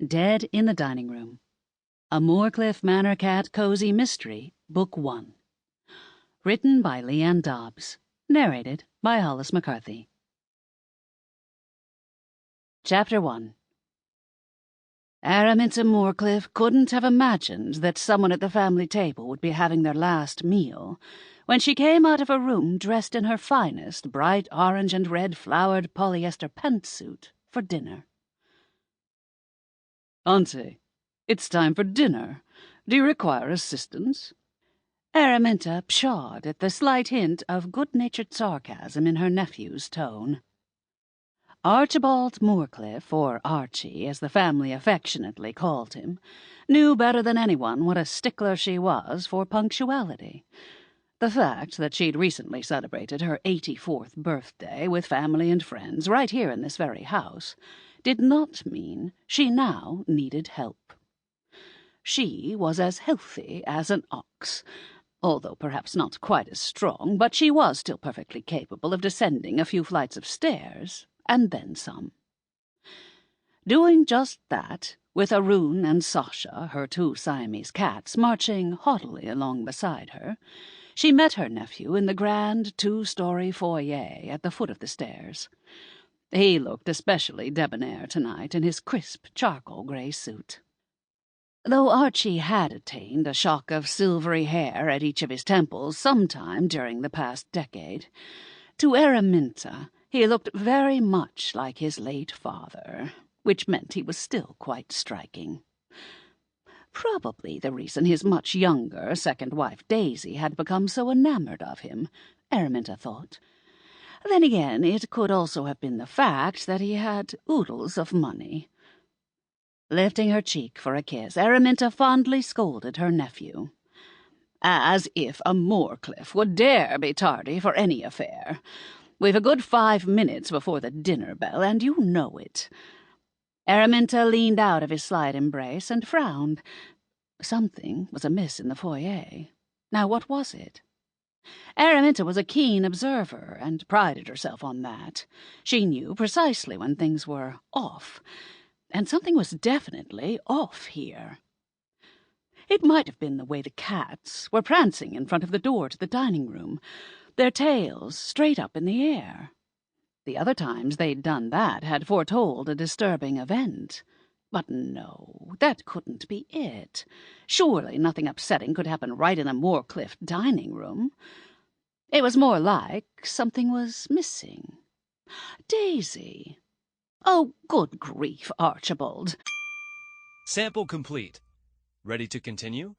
Dead in the Dining Room. A Moorecliff Manor Cat Cozy Mystery, Book 1. Written by Leighann Dobbs. Narrated by Hollis Mccarthy. Chapter 1. Araminta Moorecliff couldn't have imagined that someone at the family table would be having their last meal when she came out of her room dressed in her finest bright orange and red flowered polyester pantsuit for dinner. "Auntie, it's time for dinner. Do you require assistance?" Araminta pshawed at the slight hint of good-natured sarcasm in her nephew's tone. Archibald Moorecliff, or Archie, as the family affectionately called him, knew better than anyone what a stickler she was for punctuality. The fact that she'd recently celebrated her 84th birthday with family and friends right here in this very house did not mean she now needed help. She was as healthy as an ox, although perhaps not quite as strong, but she was still perfectly capable of descending a few flights of stairs, and then some. Doing just that, with Arun and Sasha, her two Siamese cats, marching haughtily along beside her, she met her nephew in the grand two-story foyer at the foot of the stairs. He looked especially debonair tonight in his crisp charcoal-grey suit. Though Archie had attained a shock of silvery hair at each of his temples sometime during the past decade, to Araminta he looked very much like his late father, which meant he was still quite striking. Probably the reason his much younger second wife Daisy had become so enamored of him, Araminta thought. Then again, it could also have been the fact that he had oodles of money. Lifting her cheek for a kiss, Araminta fondly scolded her nephew. "As if a Moorecliff would dare be tardy for any affair. We've a good 5 minutes before the dinner bell, and you know it." Araminta leaned out of his slight embrace and frowned. Something was amiss in the foyer. Now what was it? Araminta was a keen observer, and prided herself on that. She knew precisely when things were off, and something was definitely off here. It might have been the way the cats were prancing in front of the door to the dining room, their tails straight up in the air. The other times they'd done that had foretold a disturbing event. But no, that couldn't be it. Surely nothing upsetting could happen right in the Moorecliff dining room. It was more like something was missing. Daisy. Oh, good grief, Archibald. Sample complete. Ready to continue?